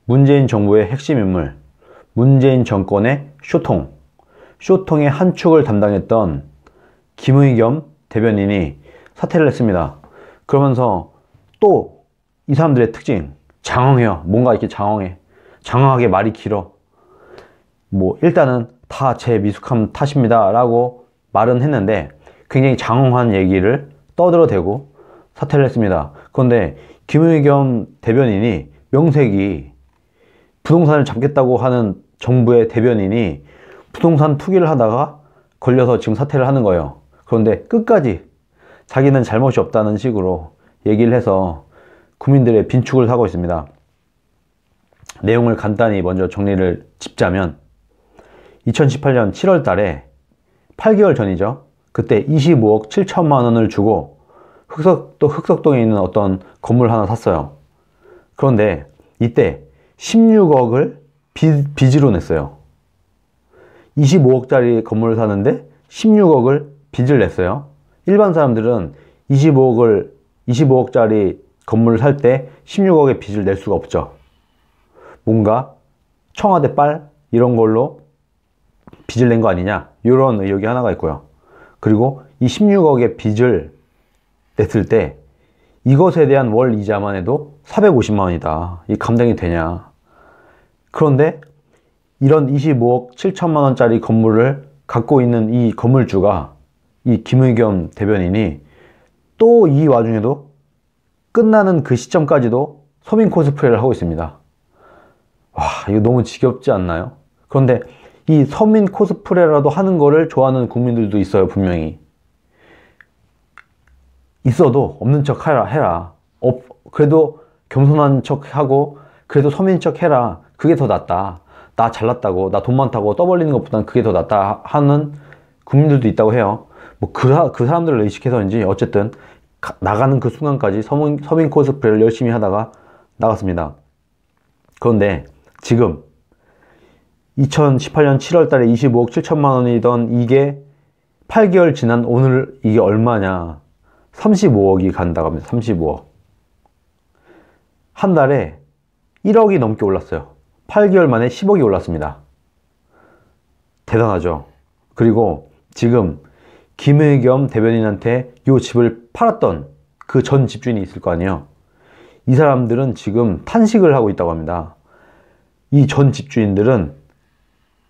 문재인 정부의 핵심 인물, 문재인 정권의 쇼통의 한 축을 담당했던 김의겸 대변인이 사퇴를 했습니다. 그러면서 또 이 사람들의 특징, 장황해요. 뭔가 이렇게 장황하게 말이 길어. 뭐 일단은 다 제 미숙함 탓입니다 라고 말은 했는데 굉장히 장황한 얘기를 떠들어대고 사퇴를 했습니다. 그런데 김의겸 대변인이 명색이 부동산을 잡겠다고 하는 정부의 대변인이 부동산 투기를 하다가 걸려서 지금 사퇴를 하는 거예요. 그런데 끝까지 자기는 잘못이 없다는 식으로 얘기를 해서 국민들의 빈축을 사고 있습니다. 내용을 간단히 먼저 정리를 짚자면 2018년 7월 달에 8개월 전이죠. 그때 25억 7천만 원을 주고 흑석동에 있는 어떤 건물 하나 샀어요. 그런데 이때 16억을 빚으로 냈어요. 25억짜리 건물을 사는데 16억을 빚을 냈어요. 일반 사람들은 25억짜리 건물을 살 때 16억의 빚을 낼 수가 없죠. 뭔가 청와대 빨 이런 걸로 빚을 낸 거 아니냐 이런 의혹이 하나가 있고요. 그리고 이 16억의 빚을 냈을 때 이것에 대한 월 이자만 해도 450만 원이다. 이 감당이 되냐. 그런데 이런 25억 7천만 원짜리 건물을 갖고 있는 이 건물주가 이 김의겸 대변인이 또 이 와중에도 끝나는 그 시점까지도 서민 코스프레를 하고 있습니다. 와, 이거 너무 지겹지 않나요? 그런데 이 서민 코스프레라도 하는 거를 좋아하는 국민들도 있어요. 분명히 있어도 없는 척 해라. 그래도 겸손한 척 하고 그래도 서민인 척 해라. 그게 더 낫다. 나 잘났다고, 나 돈 많다고 떠벌리는 것보다는 그게 더 낫다 하는 국민들도 있다고 해요. 뭐 그 사람들을 의식해서인지 어쨌든 나가는 그 순간까지 서민 코스프레를 열심히 하다가 나갔습니다. 그런데 지금 2018년 7월 달에 25억 7천만 원이던 이게 8개월 지난 오늘 이게 얼마냐. 35억이 간다고 합니다. 35억. 한 달에 1억이 넘게 올랐어요. 8개월 만에 10억이 올랐습니다. 대단하죠. 그리고 지금 김의겸 대변인한테 이 집을 팔았던 그 전 집주인이 있을 거 아니에요. 이 사람들은 지금 탄식을 하고 있다고 합니다. 이 전 집주인들은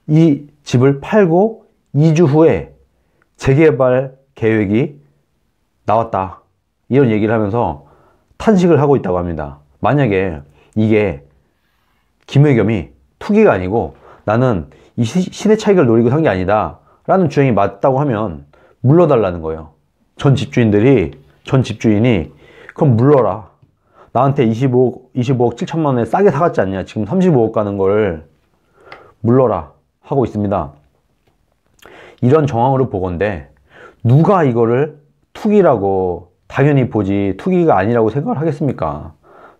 이 집을 팔고 2주 후에 재개발 계획이 나왔다. 이런 얘기를 하면서 탄식을 하고 있다고 합니다. 만약에 이게 김의겸이 투기가 아니고 나는 이 시대 차익을 노리고 산 게 아니다 라는 주장이 맞다고 하면 물러달라는 거예요. 전 집주인이 그럼 물러라. 나한테 25억 7천만 원에 싸게 사갔지 않냐. 지금 35억 가는 걸 물러라 하고 있습니다. 이런 정황으로 보건대 누가 이거를 투기라고 당연히 보지 투기가 아니라고 생각을 하겠습니까?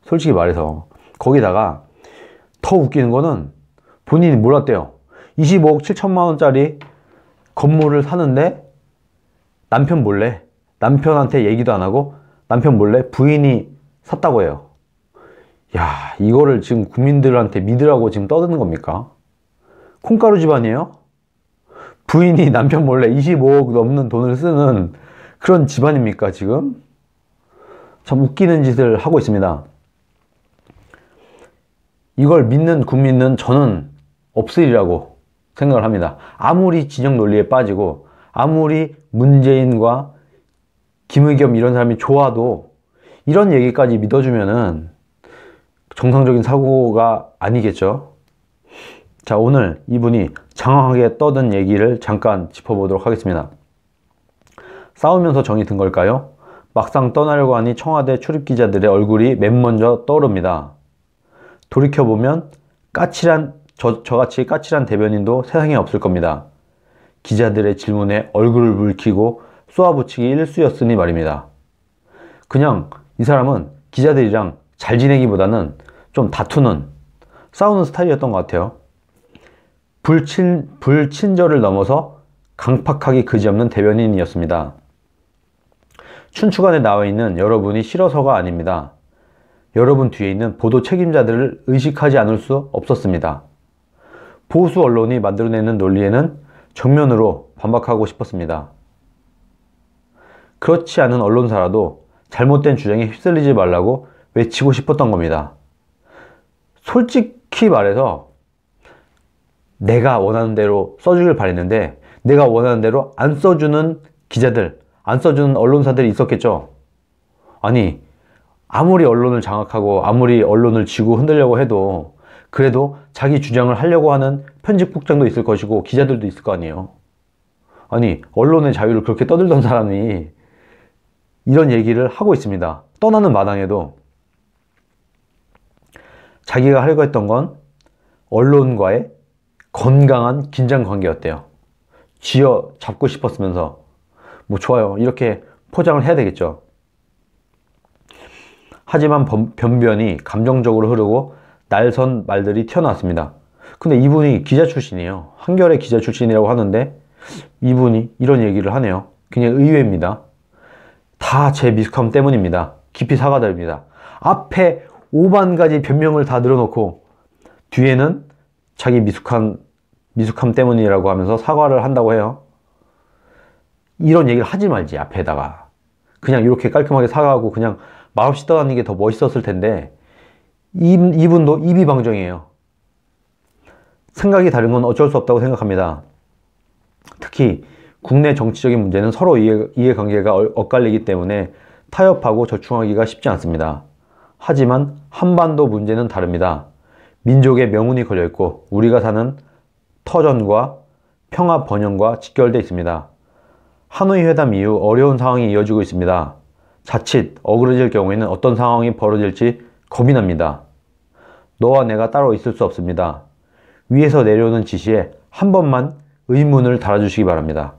솔직히 말해서. 거기다가 더 웃기는 거는 본인이 몰랐대요. 25억 7천만 원짜리 건물을 사는데 남편 몰래, 남편한테 얘기도 안 하고 남편 몰래 부인이 샀다고 해요. 야, 이거를 지금 국민들한테 믿으라고 지금 떠드는 겁니까? 콩가루 집안이에요? 부인이 남편 몰래 25억 넘는 돈을 쓰는 그런 집안입니까 지금? 참 웃기는 짓을 하고 있습니다. 이걸 믿는 국민은 저는 없으리라고 생각을 합니다. 아무리 진영 논리에 빠지고 아무리 문재인과 김의겸 이런 사람이 좋아도 이런 얘기까지 믿어주면은 정상적인 사고가 아니겠죠. 자, 오늘 이분이 장황하게 떠든 얘기를 잠깐 짚어보도록 하겠습니다. 싸우면서 정이 든 걸까요? 막상 떠나려고 하니 청와대 출입기자들의 얼굴이 맨 먼저 떠오릅니다. 돌이켜보면 저같이 까칠한 대변인도 세상에 없을 겁니다. 기자들의 질문에 얼굴을 붉히고 쏘아붙이기 일쑤였으니 말입니다. 그냥 이 사람은 기자들이랑 잘 지내기보다는 좀 다투는, 싸우는 스타일이었던 것 같아요. 불친절을 넘어서 강팍하기 그지없는 대변인이었습니다. 춘추관에 나와 있는 여러분이 싫어서가 아닙니다. 여러분 뒤에 있는 보도 책임자들을 의식하지 않을 수 없었습니다. 보수 언론이 만들어내는 논리에는 정면으로 반박하고 싶었습니다. 그렇지 않은 언론사라도 잘못된 주장에 휩쓸리지 말라고 외치고 싶었던 겁니다. 솔직히 말해서 내가 원하는 대로 써주길 바랬는데 내가 원하는 대로 안 써주는 기자들, 안 써주는 언론사들이 있었겠죠. 아니, 아무리 언론을 장악하고 아무리 언론을 쥐고 흔들려고 해도 그래도 자기 주장을 하려고 하는 편집국장도 있을 것이고 기자들도 있을 거 아니에요. 아니, 언론의 자유를 그렇게 떠들던 사람이 이런 얘기를 하고 있습니다. 떠나는 마당에도 자기가 하려고 했던 건 언론과의 건강한 긴장 관계였대요. 쥐어 잡고 싶었으면서 뭐 좋아요, 이렇게 포장을 해야 되겠죠. 하지만 변변이 감정적으로 흐르고 날선 말들이 튀어나왔습니다. 근데 이분이 기자 출신이에요. 한겨레 기자 출신이라고 하는데 이분이 이런 얘기를 하네요. 그냥 의외입니다. 다 제 미숙함 때문입니다. 깊이 사과드립니다. 앞에 5만 가지 변명을 다 늘어놓고 뒤에는 자기 미숙함 때문이라고 하면서 사과를 한다고 해요. 이런 얘기를 하지 말지, 앞에다가. 그냥 이렇게 깔끔하게 사과하고 그냥 말없이 떠나는 게 더 멋있었을 텐데 이분도 이비방정이에요. 생각이 다른 건 어쩔 수 없다고 생각합니다. 특히 국내 정치적인 문제는 서로 이해관계가 엇갈리기 때문에 타협하고 절충하기가 쉽지 않습니다. 하지만 한반도 문제는 다릅니다. 민족의 명운이 걸려있고 우리가 사는 터전과 평화 번영과 직결되어 있습니다. 하노이 회담 이후 어려운 상황이 이어지고 있습니다. 자칫 어그러질 경우에는 어떤 상황이 벌어질지 겁이 납니다. 너와 내가 따로 있을 수 없습니다. 위에서 내려오는 지시에 한 번만 의문을 달아주시기 바랍니다.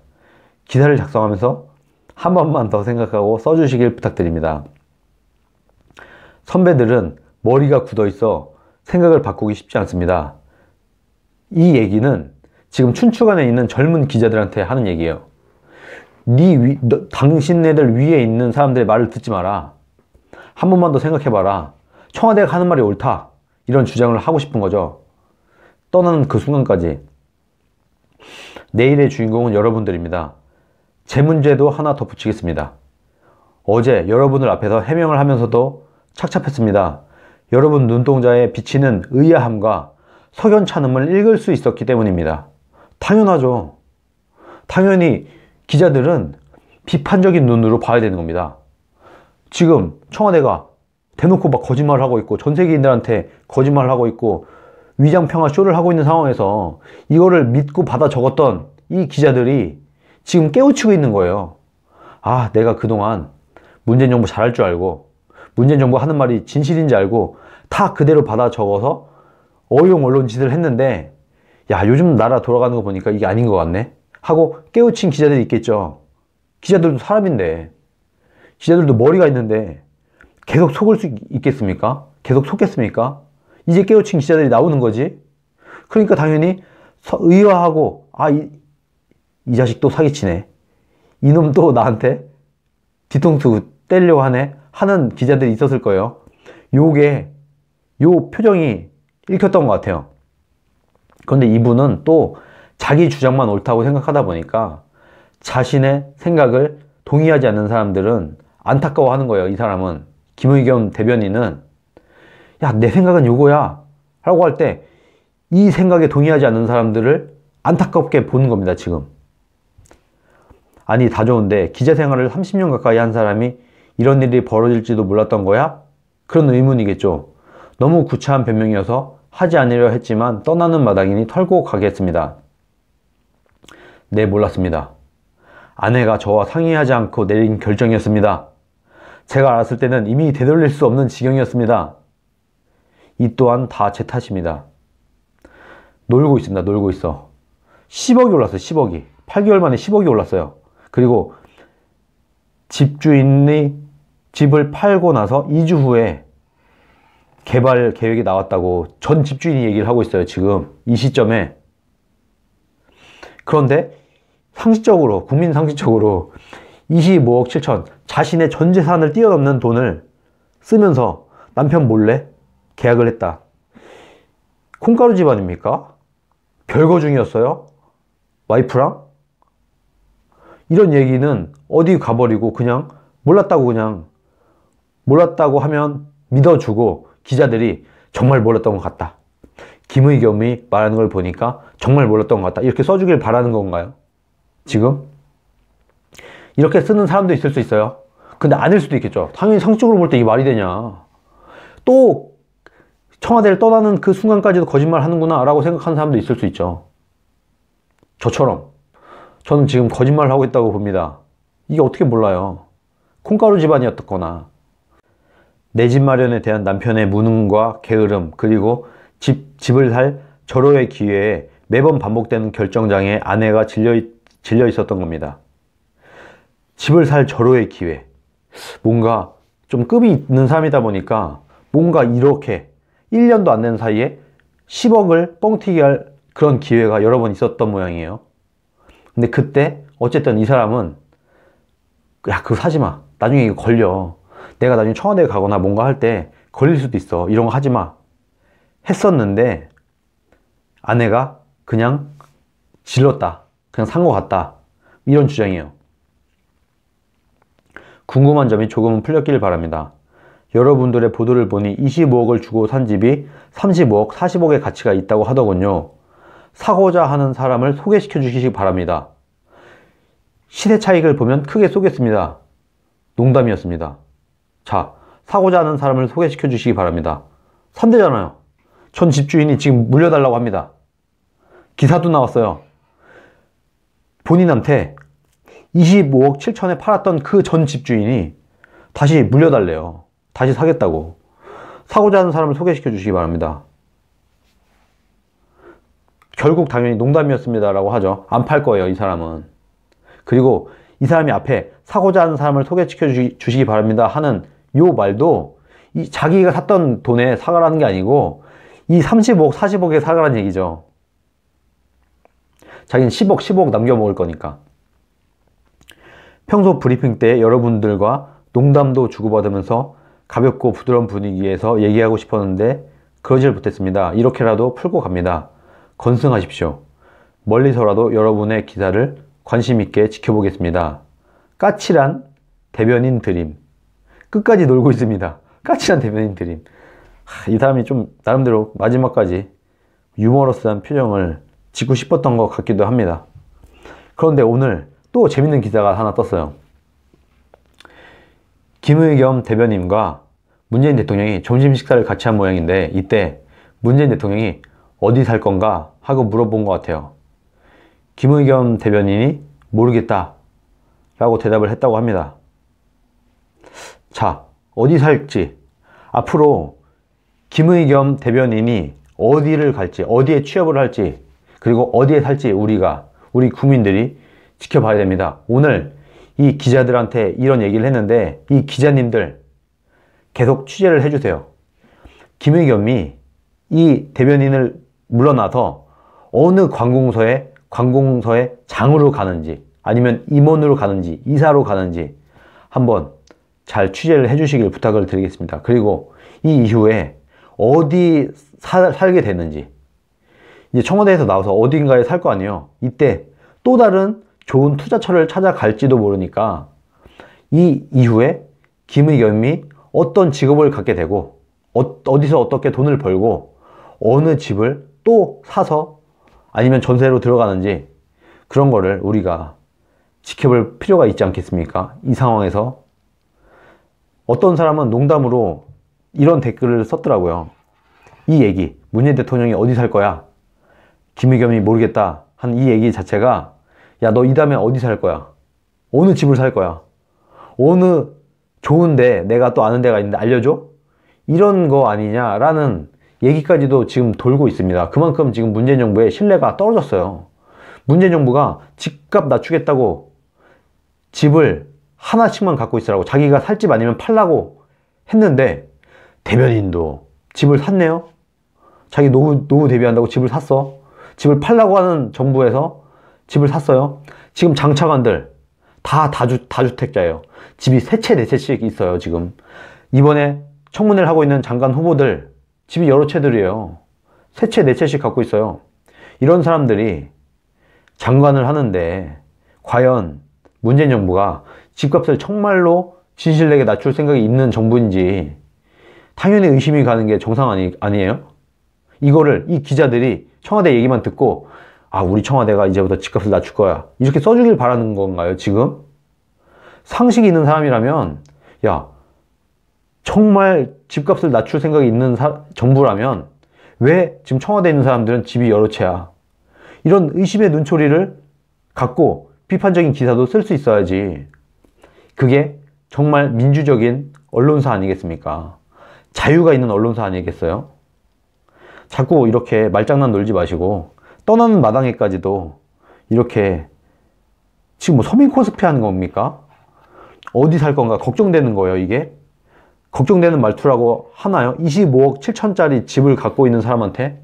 기사를 작성하면서 한 번만 더 생각하고 써주시길 부탁드립니다. 선배들은 머리가 굳어있어 생각을 바꾸기 쉽지 않습니다. 이 얘기는 지금 춘추관에 있는 젊은 기자들한테 하는 얘기예요. 당신네들 위에 있는 사람들의 말을 듣지 마라. 한 번만 더 생각해봐라. 청와대가 하는 말이 옳다. 이런 주장을 하고 싶은 거죠. 떠나는 그 순간까지. 내일의 주인공은 여러분들입니다. 제 문제도 하나 더 붙이겠습니다. 어제 여러분들 앞에서 해명을 하면서도 착잡했습니다. 여러분 눈동자에 비치는 의아함과 석연찮음을 읽을 수 있었기 때문입니다. 당연하죠. 당연히 기자들은 비판적인 눈으로 봐야 되는 겁니다. 지금 청와대가 대놓고 막 거짓말을 하고 있고 전 세계인들한테 거짓말을 하고 있고 위장평화 쇼를 하고 있는 상황에서 이거를 믿고 받아 적었던 이 기자들이 지금 깨우치고 있는 거예요. 아, 내가 그동안 문재인 정부 잘할 줄 알고 문재인 정부 하는 말이 진실인지 알고 다 그대로 받아 적어서 어용 언론 짓을 했는데 야, 요즘 나라 돌아가는 거 보니까 이게 아닌 것 같네 하고 깨우친 기자들이 있겠죠. 기자들도 사람인데, 기자들도 머리가 있는데 계속 속을 수 있겠습니까? 계속 속겠습니까? 이제 깨우친 기자들이 나오는 거지. 그러니까 당연히 의아하고 이 자식 또 사기치네, 이놈 또 나한테 뒤통수 때리려고 하네 하는 기자들이 있었을 거예요. 요 표정이 읽혔던 것 같아요. 그런데 이분은 또 자기 주장만 옳다고 생각하다 보니까 자신의 생각을 동의하지 않는 사람들은 안타까워하는 거예요. 이 사람은, 김의겸 대변인은 야, 내 생각은 요거야 라고 할 때 이 생각에 동의하지 않는 사람들을 안타깝게 보는 겁니다. 지금. 아니, 다 좋은데 기자 생활을 30년 가까이 한 사람이 이런 일이 벌어질지도 몰랐던 거야? 그런 의문이겠죠. 너무 구차한 변명이어서 하지 않으려 했지만 떠나는 마당이니 털고 가겠습니다. 네, 몰랐습니다. 아내가 저와 상의하지 않고 내린 결정이었습니다. 제가 알았을 때는 이미 되돌릴 수 없는 지경이었습니다. 이 또한 다 제 탓입니다. 놀고 있습니다. 놀고 있어. 10억이 올랐어요. 10억이. 8개월 만에 10억이 올랐어요. 그리고 집주인이 집을 팔고 나서 2주 후에 개발 계획이 나왔다고 전 집주인이 얘기를 하고 있어요. 지금 이 시점에. 그런데 상식적으로, 국민 상식적으로 25억 7천, 자신의 전 재산을 뛰어넘는 돈을 쓰면서 남편 몰래 계약을 했다. 콩가루 집안입니까? 별거 중이었어요? 와이프랑? 이런 얘기는 어디 가버리고 그냥 몰랐다고 하면 믿어주고 기자들이 정말 몰랐던 것 같다. 김의겸이 말하는 걸 보니까 정말 몰랐던 것 같다. 이렇게 써주길 바라는 건가요? 지금? 이렇게 쓰는 사람도 있을 수 있어요. 근데 아닐 수도 있겠죠. 당연히 상식적으로 볼 때 이게 말이 되냐. 또 청와대를 떠나는 그 순간까지도 거짓말 하는구나 라고 생각하는 사람도 있을 수 있죠. 저처럼. 저는 지금 거짓말을 하고 있다고 봅니다. 이게 어떻게 몰라요. 콩가루 집안이었거나 내 집 마련에 대한 남편의 무능과 게으름, 그리고 집을 살 절호의 기회에 매번 반복되는 결정장애에 아내가 질려 있었던 겁니다. 집을 살 절호의 기회. 뭔가 좀 급이 있는 사람이다 보니까 뭔가 이렇게 1년도 안 된 사이에 10억을 뻥튀기 할 그런 기회가 여러 번 있었던 모양이에요. 근데 그때 어쨌든 이 사람은 야, 그거 사지 마. 나중에 이거 걸려. 내가 나중에 청와대에 가거나 뭔가 할 때 걸릴 수도 있어. 이런 거 하지 마. 했었는데 아내가 그냥 질렀다. 그냥 산 것 같다. 이런 주장이에요. 궁금한 점이 조금은 풀렸길 바랍니다. 여러분들의 보도를 보니 25억을 주고 산 집이 35억, 40억의 가치가 있다고 하더군요. 사고자 하는 사람을 소개시켜 주시기 바랍니다. 시세 차익을 보면 크게 쏘겠습니다. 농담이었습니다. 자, 사고자 하는 사람을 소개시켜 주시기 바랍니다. 산대잖아요. 전 집주인이 지금 물려달라고 합니다. 기사도 나왔어요. 본인한테 25억 7천에 팔았던 그 전 집주인이 다시 물려달래요. 다시 사겠다고. 사고자 하는 사람을 소개시켜 주시기 바랍니다. 결국 당연히 농담이었습니다 라고 하죠. 안 팔 거예요, 이 사람은. 그리고 이 사람이 앞에 사고자 하는 사람을 소개시켜 주시기 바랍니다 하는 요 말도 이 자기가 샀던 돈에 사과라는 게 아니고 이 30억, 40억에 사과라는 얘기죠. 자기는 10억 남겨 먹을 거니까. 평소 브리핑 때 여러분들과 농담도 주고받으면서 가볍고 부드러운 분위기에서 얘기하고 싶었는데 그러질 못했습니다. 이렇게라도 풀고 갑니다. 건승하십시오. 멀리서라도 여러분의 기사를 관심 있게 지켜보겠습니다. 까칠한 대변인 드림. 끝까지 놀고 있습니다. 까칠한 대변인 드림. 이 사람이 좀 나름대로 마지막까지 유머러스한 표정을 짓고 싶었던 것 같기도 합니다. 그런데 오늘 또 재밌는 기사가 하나 떴어요. 김의겸 대변인과 문재인 대통령이 점심 식사를 같이 한 모양인데 이때 문재인 대통령이 어디 살 건가 하고 물어본 것 같아요. 김의겸 대변인이 모르겠다 라고 대답을 했다고 합니다. 자, 어디 살지, 앞으로 김의겸 대변인이 어디를 갈지, 어디에 취업을 할지, 그리고 어디에 살지 우리 국민들이 지켜봐야 됩니다. 오늘 이 기자들한테 이런 얘기를 했는데 이 기자님들 계속 취재를 해주세요. 김의겸이 이 대변인을 물러나서 어느 관공서에 장으로 가는지 아니면 임원으로 가는지 이사로 가는지 한번 잘 취재를 해주시길 부탁을 드리겠습니다. 그리고 이 이후에 어디 살게 되는지, 이제 청와대에서 나와서 어딘가에 살 거 아니에요. 이때 또 다른 좋은 투자처를 찾아갈지도 모르니까 이 이후에 김의겸이 어떤 직업을 갖게 되고 어디서 어떻게 돈을 벌고 어느 집을 또 사서 아니면 전세로 들어가는지 그런 거를 우리가 지켜볼 필요가 있지 않겠습니까? 이 상황에서 어떤 사람은 농담으로 이런 댓글을 썼더라고요. 이 얘기, 문재인 대통령이 어디 살 거야? 김의겸이 모르겠다 한 이 얘기 자체가 야, 너 이 다음에 어디 살 거야? 어느 집을 살 거야? 어느 좋은데 내가 또 아는 데가 있는데 알려줘? 이런 거 아니냐라는 얘기까지도 지금 돌고 있습니다. 그만큼 지금 문재인 정부의 신뢰가 떨어졌어요. 문재인 정부가 집값 낮추겠다고 집을 하나씩만 갖고 있으라고, 자기가 살 집 아니면 팔라고 했는데 대변인도 집을 샀네요. 자기 노후 대비한다고 집을 샀어. 집을 팔라고 하는 정부에서 집을 샀어요. 지금 장차관들 다 다주택자예요. 집이 3채 4채씩 있어요. 지금 이번에 청문회를 하고 있는 장관 후보들 집이 여러 채들이에요. 세 채, 네 채씩 갖고 있어요. 이런 사람들이 장관을 하는데 과연 문재인 정부가 집값을 정말로 진실되게 낮출 생각이 있는 정부인지 당연히 의심이 가는 게 정상 아니에요? 이거를 이 기자들이 청와대 얘기만 듣고 아, 우리 청와대가 이제부터 집값을 낮출 거야, 이렇게 써주길 바라는 건가요, 지금? 상식이 있는 사람이라면 야, 정말 집값을 낮출 생각이 있는 정부라면 왜 지금 청와대에 있는 사람들은 집이 여러 채야? 이런 의심의 눈초리를 갖고 비판적인 기사도 쓸 수 있어야지. 그게 정말 민주적인 언론사 아니겠습니까? 자유가 있는 언론사 아니겠어요? 자꾸 이렇게 말장난 놀지 마시고 떠나는 마당에까지도 이렇게 지금 뭐 서민 코스프 하는 겁니까? 어디 살 건가 걱정되는 거예요, 이게? 걱정되는 말투라고 하나요? 25억 7천짜리 집을 갖고 있는 사람한테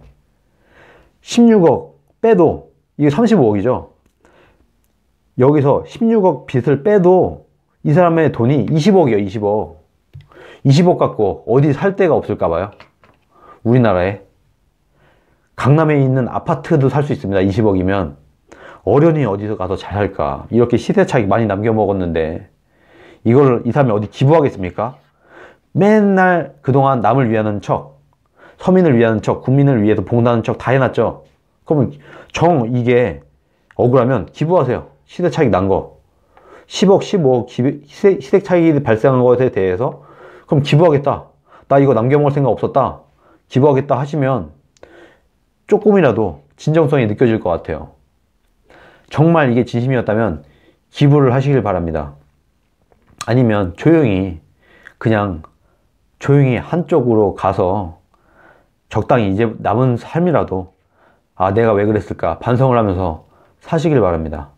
16억 빼도 이게 35억이죠. 여기서 16억 빚을 빼도 이 사람의 돈이 20억이에요, 20억. 20억 갖고 어디 살 데가 없을까 봐요. 우리나라에. 강남에 있는 아파트도 살 수 있습니다. 20억이면. 어련히 어디서 가서 잘 살까. 이렇게 시세 차익 많이 남겨 먹었는데 이걸 이 사람이 어디 기부하겠습니까? 맨날 그동안 남을 위하는 척, 서민을 위하는 척, 국민을 위해서 봉사하는 척 다 해놨죠. 그러면 이게 억울하면 기부하세요. 시세 차익 난 거. 10억, 15억 시세 차익이 발생한 것에 대해서 그럼 기부하겠다. 나 이거 남겨먹을 생각 없었다. 기부하겠다 하시면 조금이라도 진정성이 느껴질 것 같아요. 정말 이게 진심이었다면 기부를 하시길 바랍니다. 아니면 그냥 조용히 한쪽으로 가서 적당히 이제 남은 삶이라도 아, 내가 왜 그랬을까 반성을 하면서 사시길 바랍니다.